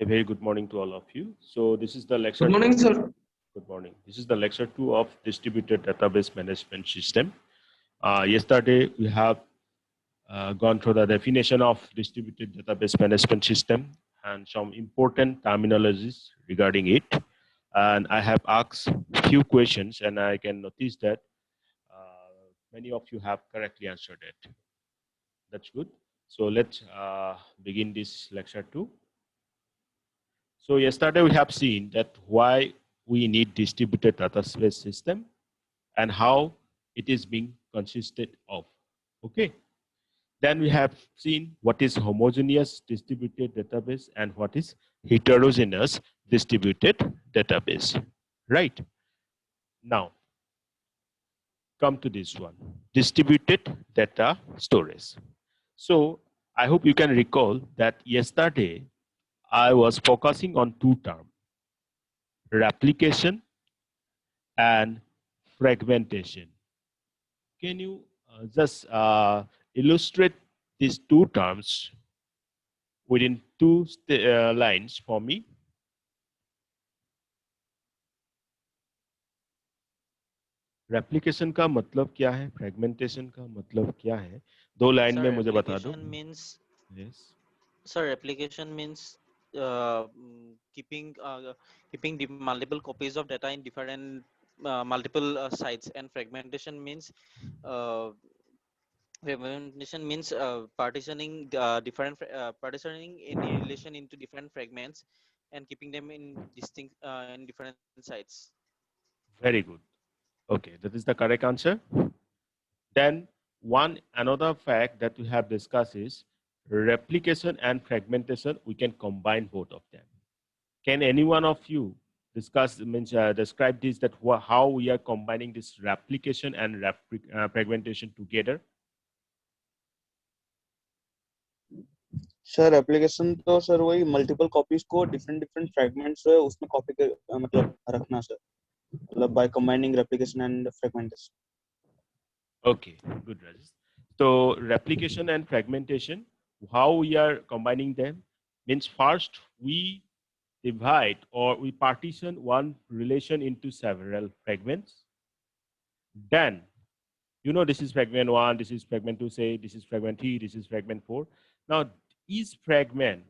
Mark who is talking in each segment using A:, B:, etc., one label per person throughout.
A: A very good morning to all of you. So this is the lecture.
B: Good morning, sir.
A: Good morning. This is the lecture 2 of distributed database management system. Yesterday we have gone through the definition of distributed database management system and some important terminologies regarding it. And I have asked few questions, and I can notice that many of you have correctly answered it. That's good. So let's begin this lecture 2. So yesterday we have seen that why we need distributed database system and how it is being consisted of. Okay. Then we have seen what is homogeneous distributed database and what is heterogeneous distributed database. Right. Now, come to this one, distributed data storage. So I hope you can recall that yesterday I was focusing on two terms, replication and fragmentation. Can you just illustrate these two terms within two lines for me? Replication का मतलब क्या है, fragmentation का मतलब क्या है, दो line में मुझे बता दो.
C: Means,
A: yes.
C: Sir, replication means keeping the multiple copies of data in different multiple sites, and fragmentation means partitioning partitioning in relation into different fragments and keeping them in distinct in different sites.
A: Very good. Okay, that is the correct answer. Then another fact that we have discussed is replication and fragmentation. We can combine both of them. Can any one of you describe this, that how we are combining this replication and fragmentation together?
D: Sir application तो sir वही multiple copies को different fragments है उसमें copy कर मतलब रखना sir, मतलब by combining replication and fragmentation.
A: Okay, good, Rajesh. So replication and fragmentation, how we are combining them means first we divide or we partition one relation into several fragments. Then, you know, this is fragment 1, this is fragment 2, say this is fragment 3, this is fragment 4. Now, each fragment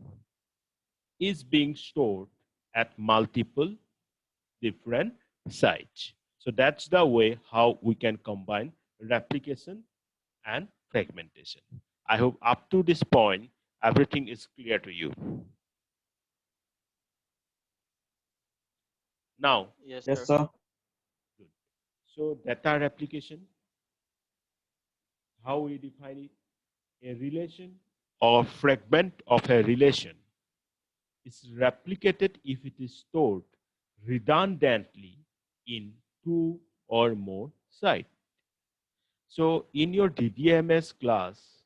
A: is being stored at multiple different sites. So that's the way how we can combine replication and fragmentation. I hope up to this point, everything is clear to you. Now,
C: yes
D: sir.
A: Good. So data replication, how we define it? A relation or fragment of a relation is replicated if it is stored redundantly in two or more sites. So in your DBMS class,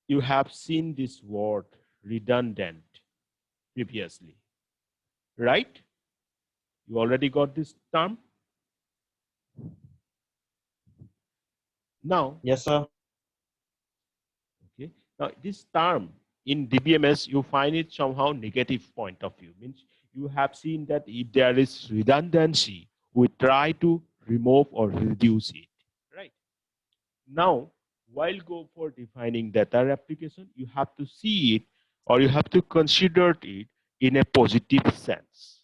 A: you have seen this word redundant previously, right? You already got this term? Now,
D: Yes, sir.
A: okay. Now this term in DBMS, you find it somehow negative point of view. Means you have seen that if there is redundancy, we try to remove or reduce it, right? Now, while go for defining data replication, you have to see it or you have to consider it in a positive sense.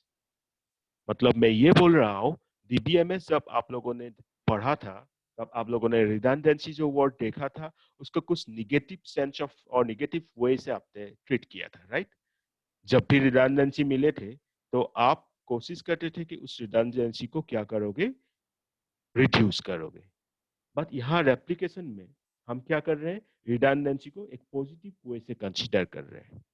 A: मतलब मैं ये बोल रहा हूँ DBMS जब आप लोगों ने पढ़ा था तब आप लोगों ने redundancy जो वर्ड देखा था उसको कुछ नेगेटिव सेंस ऑफ और नेगेटिव वे से आपने ट्रीट किया था, राइट? जब भी redundancy मिले थे तो आप कोशिश करते थे कि उस redundancy को क्या करोगे, रिड्यूस करोगे. बट यहाँ रेप्लिकेशन में हम क्या कर रहे हैं, redundancy को एक पॉजिटिव वे से कंसीडर कर रहे हैं.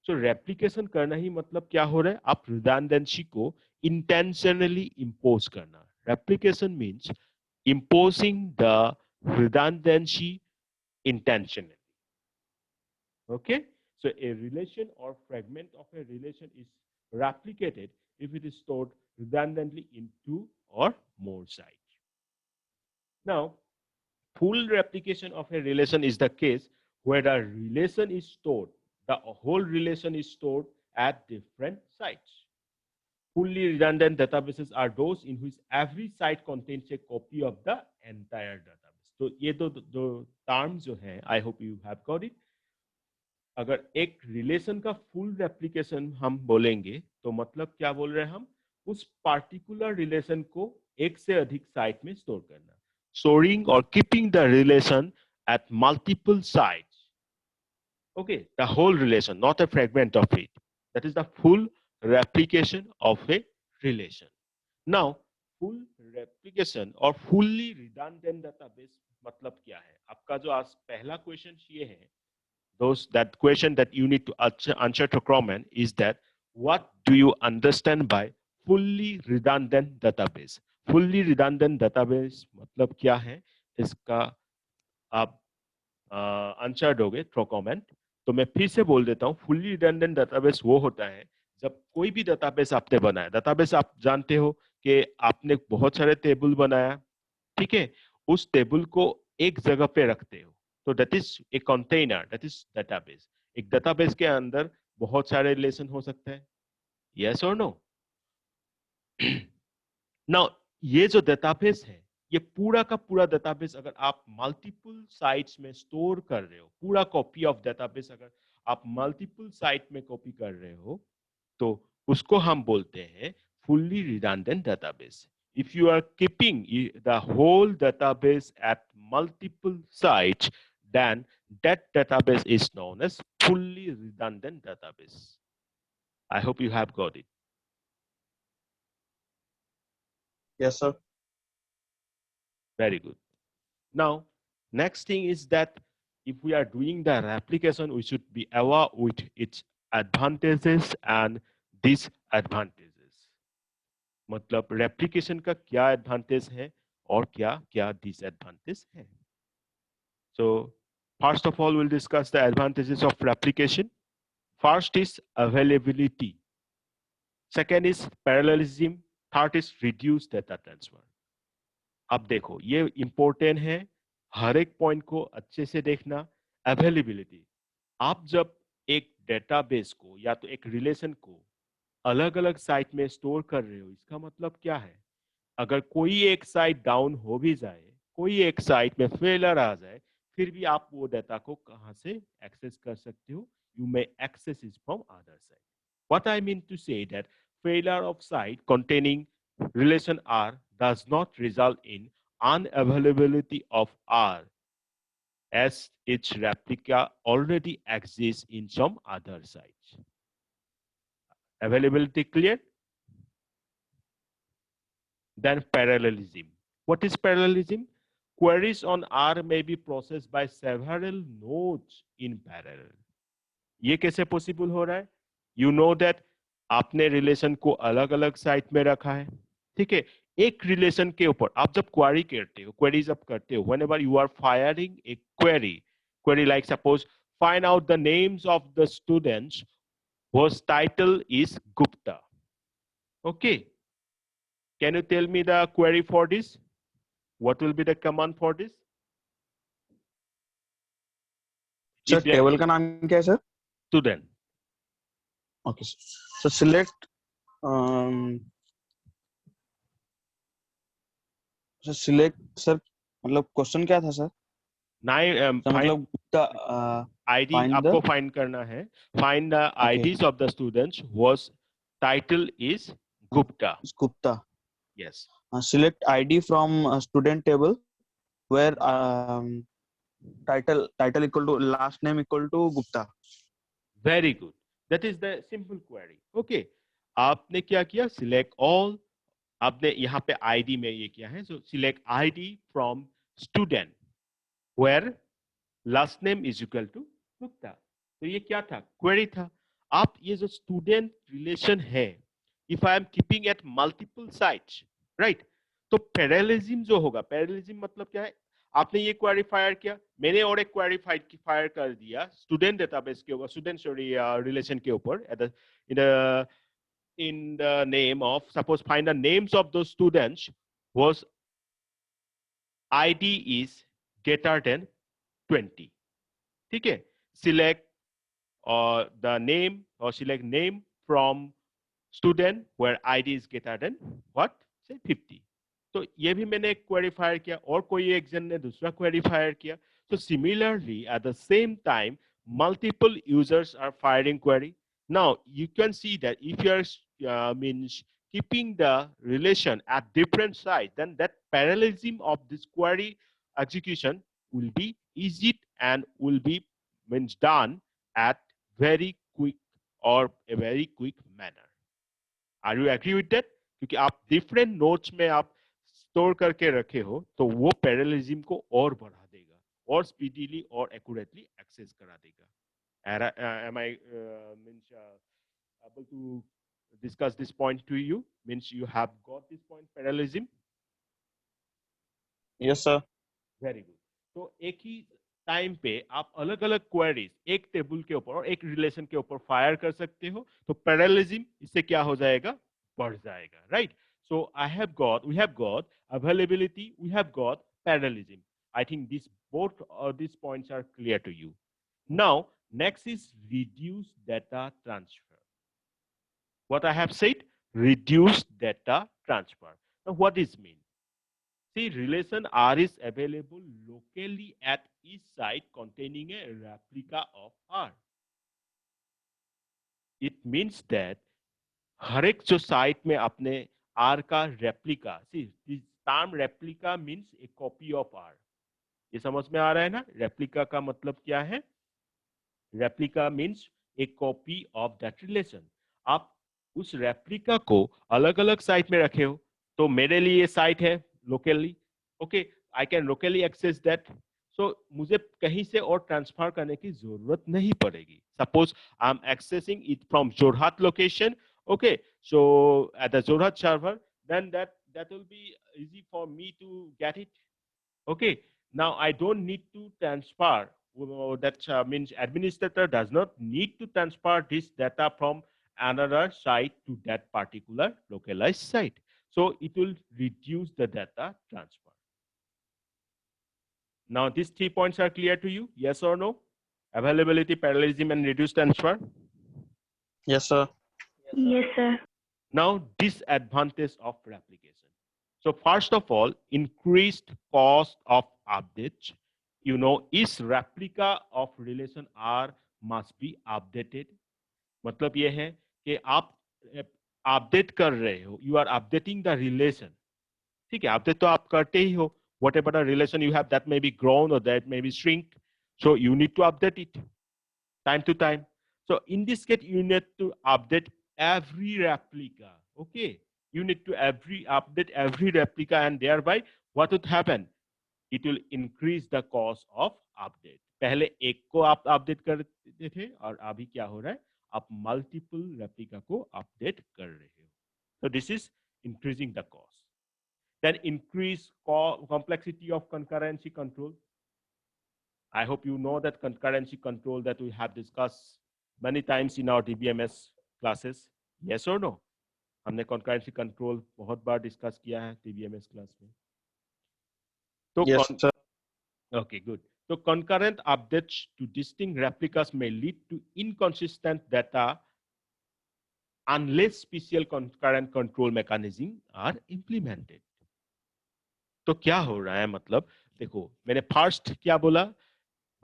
A: So replication करना ही मतलब क्या हो रहा है, आप redundancy को intentionally impose करना. Replication means imposing the redundancy intentionally. Okay, so a relation or fragment of a relation is replicated if it is stored redundantly in two or more sites. Now, full replication of a relation is the case where the relation is stored, the whole relation is stored at different sites. Fully redundant databases are those in which every site contains a copy of the entire database. तो ये दो terms जो हैं, I hope you have got it. अगर एक relation का full replication हम बोलेंगे तो मतलब क्या बोल रहे हैं हम, उस पार्टिकुलर रिलेशन को एक से अधिक साइट में स्टोर करना, storing or keeping the relation at multiple sites. Okay, the whole relation, not a fragment of it. That is the full replication of a relation. Now, full replication or fully redundant database मतलब क्या है? आपका जो आज पहला question ये है, that question that you need to answer to comment is that what do you understand by fully redundant database? Fully redundant database मतलब क्या है? इसका आप आंसर दोगे थ्रू कमेंट. तो मैं फिर से बोल देता हूँ, फुल्ली रिडंडेंट डेटाबेस वो होता है जब कोई भी डेटाबेस आपने बनाया. डेटाबेस आप जानते हो कि आपने बहुत सारे टेबल बनाया, ठीक है, उस टेबल को एक जगह पे रखते हो, तो that is a container, that is database. एक डेटाबेस के अंदर बहुत सारे रिलेशन हो सकते हैं, यस और नो. नाउ ये जो डेटाबेस है, ये पूरा का पूरा डेटाबेस अगर आप मल्टीपल साइट्स में स्टोर कर रहे हो, पूरा कॉपी ऑफ डेटाबेस अगर आप मल्टीपल साइट में कॉपी कर रहे हो, तो उसको हम बोलते हैं fully redundant database. If you are keeping the whole database at multiple sites, then that database is known as fully redundant database. I hope you have got it.
D: Yes, sir.
A: Very good. Now, next thing is that if we are doing the replication, we should be aware with its advantages and disadvantages. मतलब replication का क्या advantage है और क्या disadvantage है. So, first of all, we'll discuss the advantages of replication. First is availability. Second is parallelism. Third is reduced data transfer. अब देखो, ये important है, हर एक पॉइंट को अच्छे से देखना. अवेलेबिलिटी, आप जब एक डेटाबेस को या तो एक रिलेशन को अलग अलग साइट में स्टोर कर रहे हो, इसका मतलब क्या है, अगर कोई एक साइट डाउन हो भी जाए, कोई एक साइट में फेलर आ जाए, फिर भी आप वो डेटा को कहां से एक्सेस कर सकते हो, you may access it from other site. What I mean to say that failure of site containing relation R does not result in unavailability of R as its replica already exists in some other sites. Availability clear? Then parallelism. What is parallelism? Queries on R may be processed by several nodes in parallel. ये कैसे possible हो रहा है? You know that आपने relation को अलग अलग site में रखा है, ठीक है. एक रिलेशन के ऊपर आप जब क्वेरी करते हो, क्वेरी जब करते हो, whenever you are firing a query like suppose find out the names of the students whose title is Gupta. Okay, can you tell me the query for this? What will be the command for this?
D: Sir, table का नाम क्या है, sir?
A: Student.
D: Okay, sir. So select sir, मतलब question क्या था sir? मतलब
A: ID आपको find करना है. Find the IDs of the students whose title is Gupta.
D: Gupta.
A: Yes.
D: Select ID from student table where title equal to last name equal to Gupta.
A: Very good. That is the simple query. Okay. आपने क्या किया? Select all. आपने यहाँ पे ID में ये किया है. So select ID from student where last name is equal to Gupta. तो ये क्या था? Query था. आप ये जो student relation है, if I am keeping at multiple sites, right? तो parallelism जो होगा, parallelism मतलब क्या है? आपने ये क्वेरी फायर किया, मैंने और एक क्वेरी फायर कर दिया स्टूडेंट डेटाबेस के ऊपर, स्टूडेंट रिलेशन के ऊपर, in the name of suppose find the names of those students whose ID is greater than 20. ठीक है, select or the name, or select name from student where ID is greater than what? Say 50. तो ये भी मैंने एक query fire किया और कोई एक जन ने दूसरा query fire किया. So similarly, at the same time, multiple users are firing query. Now you can see that if you are means keeping the relation at different sites, then that parallelism of this query execution will be easy and will be means done at very quick or a very quick manner. Are you agree with that? क्योंकि आप different nodes में आप store करके रखे हो तो वो parallelism को और बढ़ा देगा और speedily और accurately access करा देगा. Am I means able to discuss this point to you? Means you have got this point parallelism.
D: Yes sir.
A: Very good. तो एक ही टाइम पे आप अलग अलग क्वेरीज एक टेबल के ऊपर और एक रिलेशन के ऊपर फायर कर सकते हो तो पैरेललिज्म इससे क्या हो जाएगा बढ़ जाएगा right so we have got availability we have got parallelism I think this both this points are clear to you now next is reduce data transfer what I have said reduce data transfer now what is mean See, relation R is available locally at each site containing a replica of R. It means that हर एक जो site में अपने R का replica, see, this term replica means a copy of R. ये समझ में आ रहा है ना? Replica का मतलब क्या है? Replica means a copy of that relation. आप उस replica को अलग-अलग साइट में रखे हो, तो मेरे लिए ये साइट है locally. Okay, I can locally access that. So मुझे कहीं से और ट्रांसफर करने की जरूरत नहीं पड़ेगी. Suppose I'm accessing it from Jorhat location. Okay, so at the Jorhat server, then that will be easy for me to get it. Okay, now I don't need to transfer. That means administrator does not need to transfer this data from another site to that particular localized site. So it will reduce the data transfer. Now these 3 points are clear to you, yes or no? Availability, parallelism, and reduced transfer.
D: Yes sir.
B: Yes, sir.
A: Now disadvantage of replication. So first of all, increased cost of updates. You know, each replica of relation R must be updated. मतलब ये है कि आप update कर रहे हो, you are updating the relation. ठीक है, अपडेट तो आप करते ही हो. Whatever the relation you have, that may be grown or that may be shrink. So you need to update it time to time. So in this case, you need to update every replica. Okay, you need to update every replica, and thereby what would happen? It will increase the cost of update. पहले एक को आप update करते थे और अभी क्या हो रहा है? आप multiple replica को अपडेट कर रहे हो. So this is increasing the cost. Then increase complexity of concurrency control. I hope you know that concurrency control that we have discussed many times in our DBMS classes. Yes or no? हमने concurrency control बहुत बार discuss किया है DBMS class में. तो
D: Yes sir.
A: Okay, good. So concurrent updates to distinct replicas may lead to inconsistent data unless special concurrent control mechanism are implemented. तो क्या हो रहा है मतलब देखो मैंने फर्स्ट क्या बोला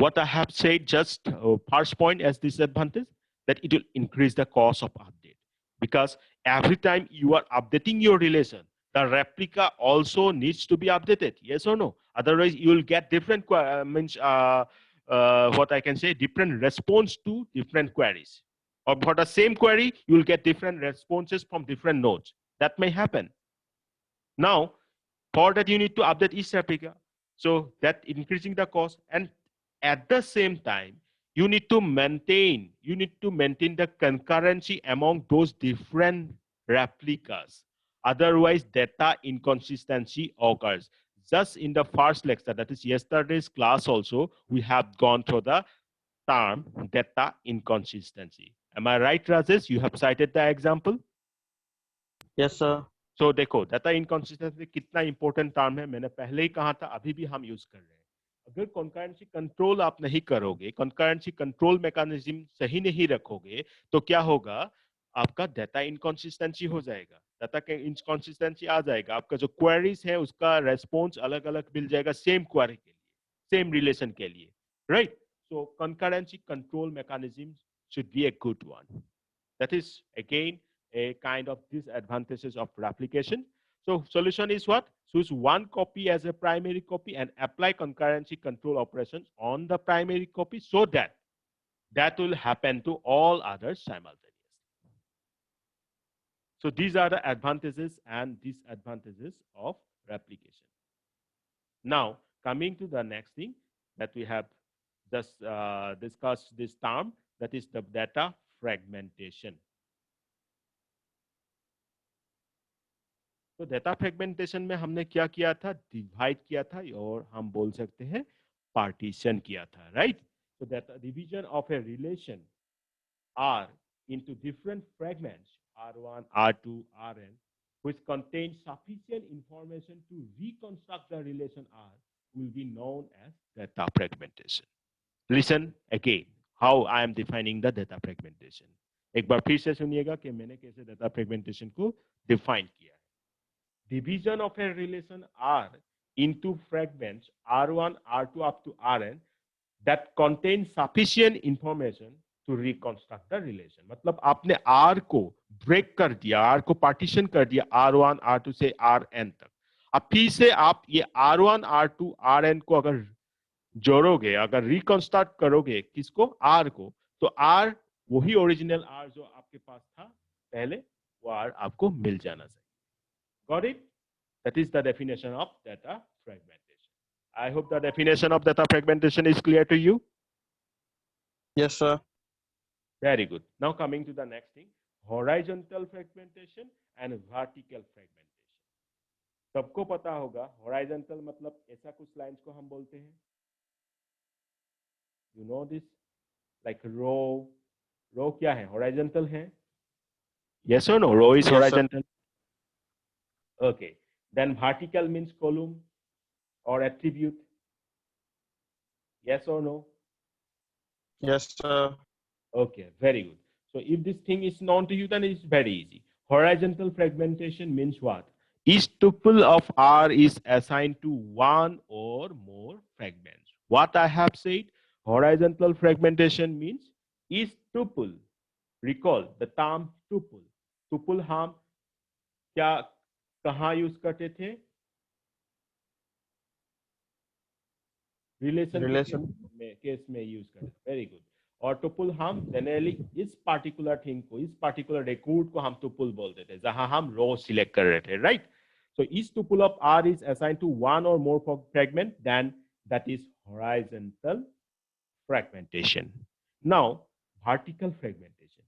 A: what I have said just first point as disadvantage that it will increase the cost of update because every time you are updating your relation the replica also needs to be updated yes or no otherwise you will get different what I can say different response to different queries or for the same query you will get different responses from different nodes that may happen now for that you need to update each replica so that increasing the cost and at the same time you need to maintain the concurrency among those different replicas otherwise data inconsistency occurs just in the first lecture that is yesterday's class also we have gone through the term data inconsistency am I right Rajesh you have cited the example
D: Yes sir.
A: So देखो data inconsistency कितना important term है मैंने पहले ही कहा था अभी भी हम यूज कर रहे हैं अगर कंकरेंसी कंट्रोल आप नहीं करोगे, कंकरेंसी कंट्रोल मैकेनिज्म सही नहीं रखोगे, तो क्या होगा, आपका डाटा इनकंसिस्टेंसी हो जाएगा, डाटा के इनकंसिस्टेंसी आ जाएगा, आपका जो क्वेरीज है उसका रेस्पॉन्स अलग अलग मिल जाएगा सेम क्वेरी के लिए, सेम रिलेशन के लिए, right? So concurrency control mechanism should be a good one. That is again a kind of disadvantages of replication. So solution is what? Choose one copy as a primary copy and apply concurrency control operations on the primary copy so that that will happen to all others simultaneously. So these are the advantages and disadvantages of replication. Now, coming to the next thing that we have just discussed this term, that is the data fragmentation. तो data fragmentation में हमने क्या किया था, divide किया था, और हम बोल सकते हैं पार्टीशन किया था, right? So that the division of a relation R into different fragments R1, R2, Rn, which contain sufficient information to reconstruct the relation R, will be known as data fragmentation. Listen again how I am defining the data fragmentation. एक बार फिर से सुनिएगा कि मैंने कैसे data fragmentation को define किया है. Division of a relation R into fragments R1, R2 up to Rn that contain sufficient information to reconstruct the relation. मतलब आपने R को break कर दिया, R को partition कर दिया R1, R2 से Rn तक. अब फिर से आप ये R1, R2, Rn को अगर जोड़ोगे, अगर reconstruct करोगे किसको, R को, तो R वही original R जो आपके पास था पहले, वो R आपको मिल जाना चाहिए. Got it? That is the definition of data fragmentation. I hope the definition of data fragmentation is clear to you.
D: Yes, sir.
A: Very good. Now coming to the next thing, horizontal fragmentation and vertical fragmentation. सबको पता होगा horizontal मतलब ऐसा कुछ lines को हम बोलते हैं. You know this, like row. Row क्या है? Horizontal है? Yes or no? Row is
D: Yes,
A: horizontal. Sir. Okay. Then vertical means column or attribute. Yes or no?
D: Yes, sir.
A: Okay, very good. So if this thing is known to you, then it's very easy. Horizontal fragmentation means what? Each tuple of R is assigned to one or more fragments. What I have said, horizontal fragmentation means each tuple. Recall the term tuple. Tuple हम क्या कहाँ use करते थे? Relation में case में use करते. Very good. और tuple हम जनरली इस पार्टिकुलर थिंग को, इस पार्टिकुलर रिकॉर्ड को हम टुपल बोलते थे जहां हम रो सिलेक्ट कर रहे थे, right? So each tuple of R is assigned to one or more fragment, then that is horizontal fragmentation. Now vertical fragmentation.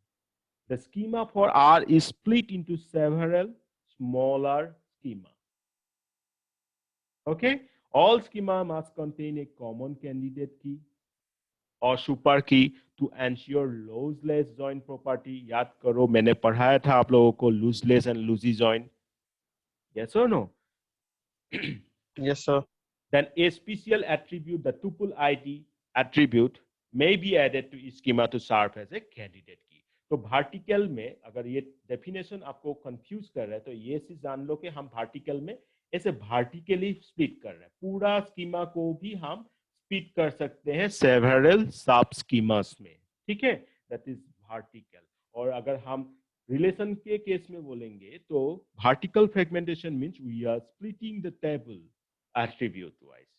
A: The schema for R is split into several smaller schema. Okay, all schema must contain a common candidate key or super key to ensure lossless join property. याद करो मैंने पढ़ाया था आप लोगों को lossless and loosey join. Yes or no?
D: Yes, sir.
A: Then a special attribute, the tuple ID attribute, may be added to each schema to serve as a candidate key. तो vertical में अगर ये डेफिनेशन आपको confuse कर रहा है तो ये चीज जान लो कि हम वर्टिकल में ऐसे वर्टिकली स्प्लिट कर रहे हैं. पूरा स्कीमा को भी हम स्प्लिट कर सकते हैं सेवरल सब स्कीमास में, ठीक है? That is vertical. और अगर हम रिलेशन के केस में बोलेंगे तो vertical fragmentation means we are splitting the table attribute wise,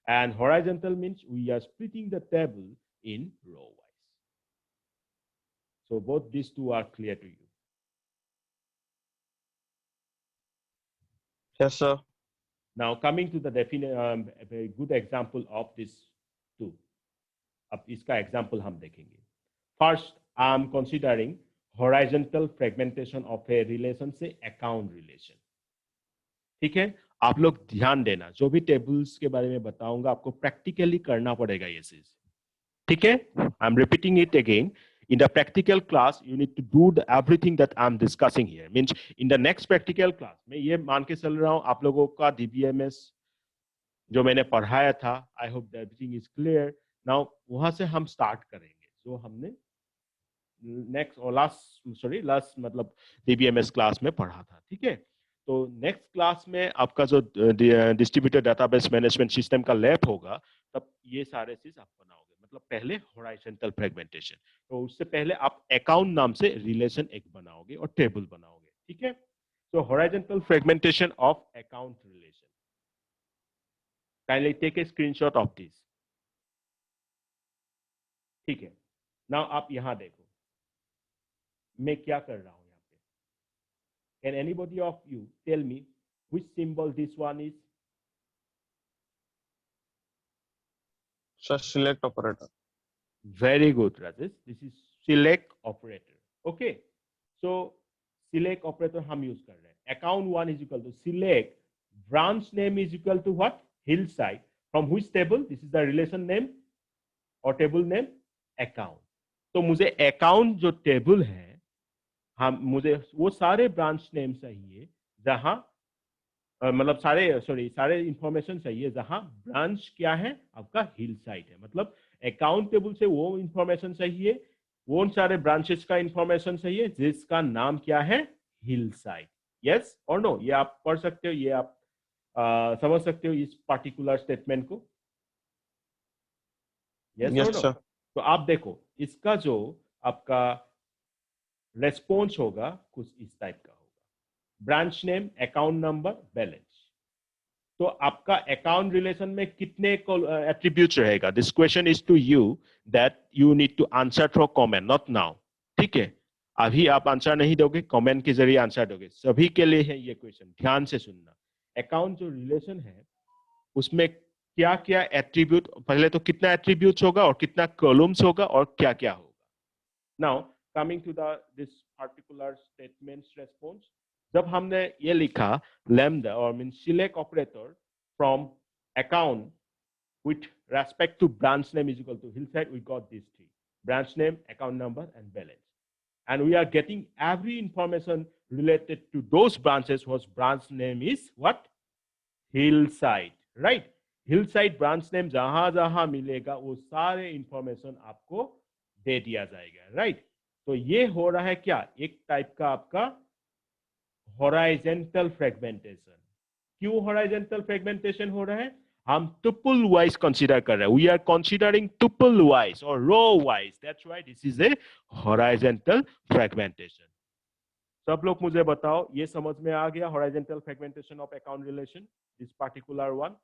A: and horizontal means we are splitting the table in row wise. So both these two are clear to you.
D: Yes, sir.
A: Now coming to the a very good example of this two. अब इसका example हम देखेंगे. First, I am considering horizontal fragmentation of a relation से account relation. ठीक है? आप लोग ध्यान देना, जो भी टेबल्स के बारे में बताऊंगा आपको प्रैक्टिकली करना पड़ेगा ये चीज, ठीक है? I am repeating it again. In the practical class, you need to do everything that I'm discussing here. Means in the next practical class, मैं ये मान के चल रहा हूँ आप लोगों का DBMS जो मैंने पढ़ाया था। I hope that everything is clear now. वहां से हम स्टार्ट करेंगे जो हमने नेक्स्ट और लास्ट मतलब डीबीएमएस क्लास में पढ़ा था। ठीक है, तो नेक्स्ट क्लास में आपका जो डिस्ट्रीब्यूटेड डेटाबेस मैनेजमेंट सिस्टम का लैब होगा, तब ये सारे चीज आप बनाओगे। मतलब पहले हॉरिजॉन्टल फ्रेगमेंटेशन, तो उससे पहले आप अकाउंट नाम से रिलेशन एक बनाओगे और टेबल बनाओगे। ठीक है, तो horizontal fragmentation of account relation. Kindly take a screenshot of this. ठीक है, नाउ आप यहां देखो मैं क्या कर रहा हूं यहाँ पे। Can anybody of you tell me which symbol this one is?
D: Sir, select operator.
A: Very good, Rajesh. This is select operator. Okay. So select operator हम use कर रहे हैं. Account one is equal to select. Branch name is equal to what? Hillside. From which table? This is the relation name or table name? Account. तो मुझे account जो table है, हम मुझे वो सारे ब्रांच नेम चाहिए जहां मतलब सारे इंफॉर्मेशन चाहिए जहां ब्रांच क्या है आपका हिल साइड है। मतलब अकाउंट टेबल से वो इंफॉर्मेशन चाहिए, वो सारे ब्रांचेस का इंफॉर्मेशन चाहिए जिसका नाम क्या है हिल साइड। यस और नो, ये आप पढ़ सकते हो, ये आप समझ सकते हो इस पार्टिकुलर स्टेटमेंट को। यस और नो। तो आप देखो इसका जो आपका रेस्पॉन्स होगा कुछ इस टाइप का होगा। Branch name, account number, balance. तो आपका अकाउंट रिलेशन में कितने एट्रीब्यूट्स रहेगा? This question is to you that you need to answer through comment, not now. ठीक है, अभी आप आंसर नहीं दोगे, कमेंट के जरिए आंसर दोगे। सभी के लिए है ये क्वेश्चन, ध्यान से सुनना। अकाउंट जो रिलेशन है उसमें क्या क्या एट्रीब्यूट, पहले तो कितना एट्रीब्यूट्स होगा और कितना कॉलम्स होगा और क्या क्या होगा। Now coming to this particular statements response, जब हमने ये लिखा lambda or means select operator from account with respect to branch name is equal to hillside, we got these three: branch name, account number, and balance. And we are getting every information related to those branches whose branch name is what? Hillside, right? Hillside branch name जहां जहां मिलेगा वो सारे information आपको दे दिया जाएगा, right? तो ये हो रहा है क्या, एक टाइप का आपका हॉरिजॉन्टल फ्रेगमेंटेशन। क्यों हॉरिजॉन्टल फ्रेगमेंटेशन हो रहा है? हम टुपल वाइज कंसीडर कर रहे हैं। We are considering tuple wise or row wise, that's why this is a horizontal fragmentation. सब लोग मुझे बताओ, ये समझ में आ गया horizontal fragmentation of account relation, this particular one?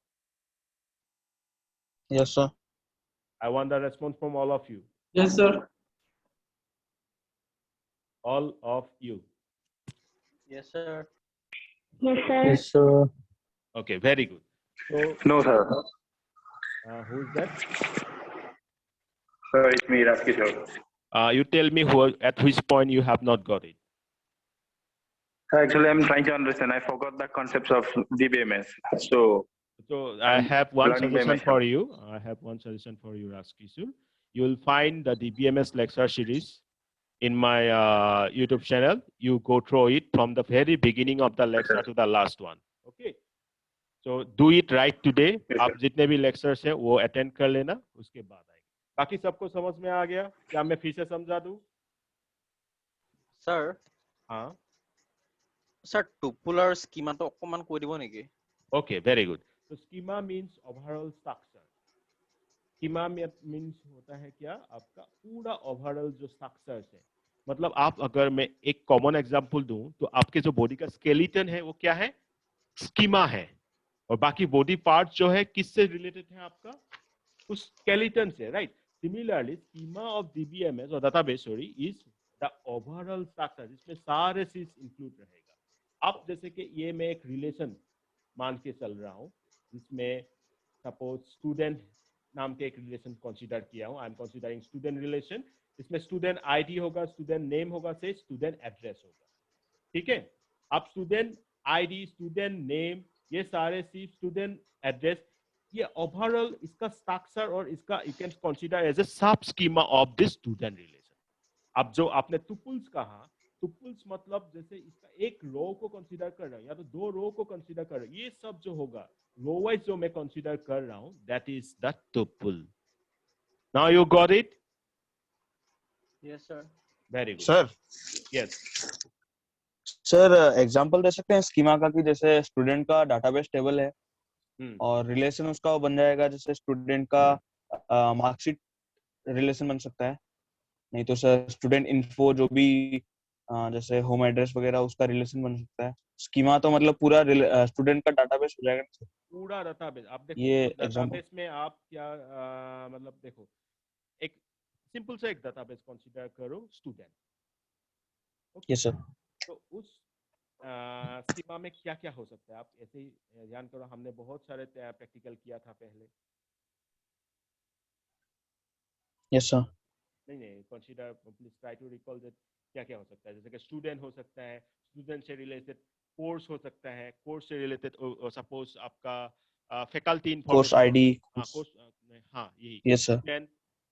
D: Yes, sir.
A: I want the response from all of you.
B: Yes, sir.
A: All of you.
C: Yes, sir.
B: Yes, sir.
D: Yes, sir.
A: Okay, very good. So
E: No, sir.
A: who is that?
E: Sir, it's me, Raskishore.
A: You tell me at which point you have not got it.
E: Actually, I'm trying to understand. I forgot the concepts of DBMS. So
A: I have one
E: learning by
A: suggestion
E: myself.
A: for you. I have one suggestion for you, Raskishore. You will find the DBMS lecture series in my YouTube channel. You go through it from the very beginning of the lecture to the last one. Okay. So do it right today.
E: Yes,
A: आप जितने भी lectures हैं वो attend कर लेना, उसके बाद आएगा। बाकी सबको समझ में आ गया? क्या मैं फिर से समझा दूं?
C: Sir,
A: हाँ।
C: sir, tupular schema to অকমান কৈ দিব নেকি?
A: Okay, very good. So schema means overall structure. Schema means होता है क्या, आपका पूरा ओवरऑल जो स्ट्रक्चर्स है। मतलब आप अगर मैं एक कॉमन एग्जांपल दूं तो आपके जो बॉडी का स्केलेटन है वो क्या है? स्कीमा है। और बाकी बॉडी पार्ट जो है किससे रिलेटेड है आपका? उस स्केलेटन से, right? Similarly schema of DBMS or database sorry is the overall structure, जिसमें सारे चीज इंक्लूड रहेगा। अब जैसे कि ये मैं एक रिलेशन मान के चल रहा हूँ जिसमें सपोज स्टूडेंट नाम के एक रिलेशन कंसीडर किया हूँ। I am considering student relation. इसमें स्टूडेंट आईडी होगा, स्टूडेंट नेम होगा, से स्टूडेंट एड्रेस होगा। ठीक है, अब स्टूडेंट आईडी, स्टूडेंट नेम, ये सारे सिर्फ स्टूडेंट एड्रेस, ये ओवरऑल इसका स्ट्रक्चर और इसका you can consider as a sub schema of this student relation. अब जो आपने टुपल्स कहा, टुपल्स मतलब जैसे इसका एक रो को कंसीडर कर रहे हैं या तो दो रो को कंसीडर कर रहे हैं, ये सब जो होगा lowest जो मैं consider कर रहा हूँ, that is the tuple. Now you got it?
C: Yes, sir.
A: Very good.
D: Sir
A: Yes.
D: Sir example दे सकते हैं स्कीमा का कि जैसे स्टूडेंट का डाटाबेस टेबल है
A: Hmm.
D: और रिलेशन उसका वो बन जाएगा, जैसे स्टूडेंट का मार्कशीट रिलेशन बन सकता है, नहीं तो सर स्टूडेंट इन्फो जो भी जैसे होम एड्रेस वगैरह उसका रिलेशन बन सकता है। स्कीमा तो मतलब पूरा स्टूडेंट का डाटाबेस हो जाएगा ना सर?
A: पूरा database. आप देखो
D: ये
A: तो
D: एग्जांपल।
A: database में आप क्या मतलब देखो एक सिंपल सा एक database consider करो student.
D: Yes sir.
A: तो उस स्कीमा में क्या क्या हो सकता है आप ऐसे ही ध्यान करो, हमने बहुत सारे प्रैक्टिकल किया था पहले।
D: Yes sir.
A: नहीं consider, please try to recall that क्या क्या हो सकता है। जैसे कि स्टूडेंट हो सकता है, स्टूडेंट से रिलेटेड कोर्स हो सकता है, कोर्स से रिलेटेड सपोज आपका faculty
D: course
A: information,
D: ID.
A: Course, हाँ यही
D: yes sir.
A: Student,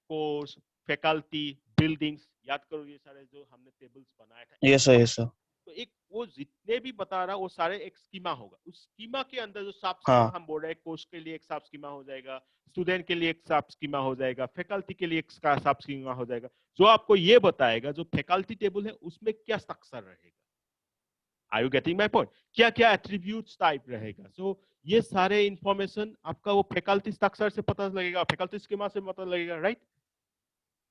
A: course, faculty, buildings, याद करो ये सारे जो हमने टेबल्स बनाया था।
D: Yes sir. Yes sir.
A: तो एक वो जितने भी बता रहा वो सारे एक स्कीमा होगा। उस स्कीमा के अंदर जो सब
D: हाँ।
A: स्कीमा हम बोल रहे हैं, कोर्स के लिए एक सब स्कीमा हो जाएगा, स्टूडेंट के लिए एक सब स्कीमा हो जाएगा, फैकल्टी के लिए एक सब स्कीमा हो जाएगा, जो आपको ये बताएगा जो फैकल्टी टेबल है उसमें क्या स्ट्रक्चर रहेगा। Are you getting my point? क्या क्या एट्रीब्यूट्स टाइप रहेगा। सो ये सारे इंफॉर्मेशन आपका वो फैकल्टी स्ट्रक्चर से पता लगेगा, फैकल्टी स्कीमा से पता लगेगा, right?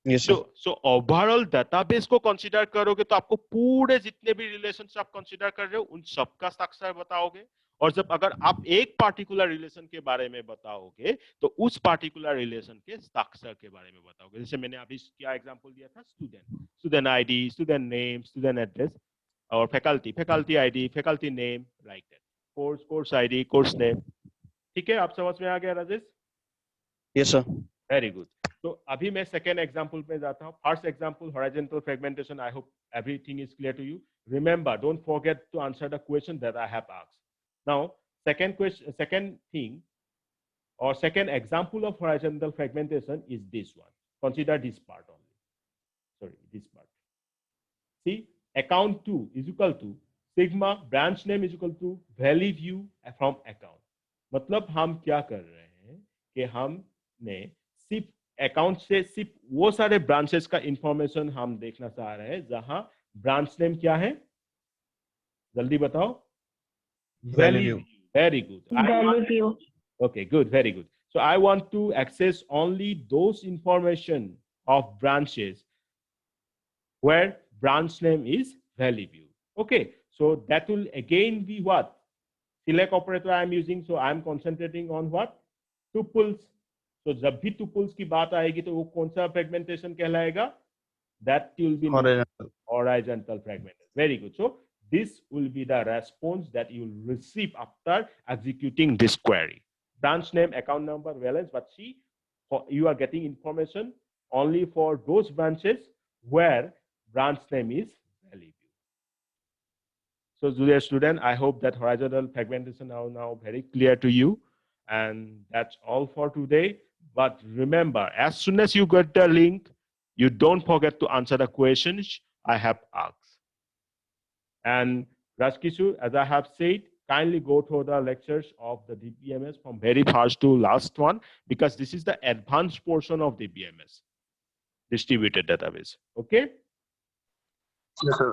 D: Yes
A: so
D: sir.
A: So overall database को कंसीडर करोगे तो आपको पूरे जितने भी रिलेशंस आप कंसीडर कर रहे हो उन सबका स्ट्रक्चर बताओगे। और जब अगर आप एक पार्टिकुलर रिलेशन के बारे में बताओगे तो उस पार्टिकुलर रिलेशन के स्ट्रक्चर के बारे में बताओगे। जैसे मैंने अभी क्या एग्जांपल दिया था, student, student ID, student name, student address, और faculty, faculty ID, faculty name, like that, course, course ID, course name. ठीक है, आप समझ में आ गया Rajesh?
D: Yes sir.
A: Very good. तो अभी मैं सेकेंड एग्जाम्पल पे जाता हूँ। First example horizontal fragmentation, I hope everything is clear to you. Remember, don't forget to answer the question that I have asked. Now second question, second thing or second example of horizontal fragmentation is this one. Consider this part only. Sorry, this part. See, account 2 is equal to sigma branch name is equal to value view from account. मतलब हम क्या कर रहे हैं कि हमने सिर्फ account से सिर्फ वो सारे ब्रांचेस का इंफॉर्मेशन हम देखना चाह रहे हैं जहां ब्रांच नेम क्या है, जल्दी बताओ।
D: Value view.
A: Very good.
B: Value view.
A: Okay, good, very good. So I want to access only those information of branches where branch name is value view. Okay, so that will again be what? Select operator I am using, so I am concentrating on what? Tuples. So जब भी tuples की बात आएगी तो वो कौन सा fragmentation कहलाएगा? That will be horizontal fragmentation. Very good. So this will be the response that you will receive after executing this query. Branch name, account number, balance, but see, you are getting information only for those branches where branch name is value view. So dear student, I hope that horizontal fragmentation are now very clear to you. And that's all for today. But remember, as soon as you get the link, you don't forget to answer the questions I have asked. And Rajkishu, as I have said, kindly go through the lectures of the DBMS from very first to last one, because this is the advanced portion of DBMS, distributed database. Okay?
E: Yes, sir.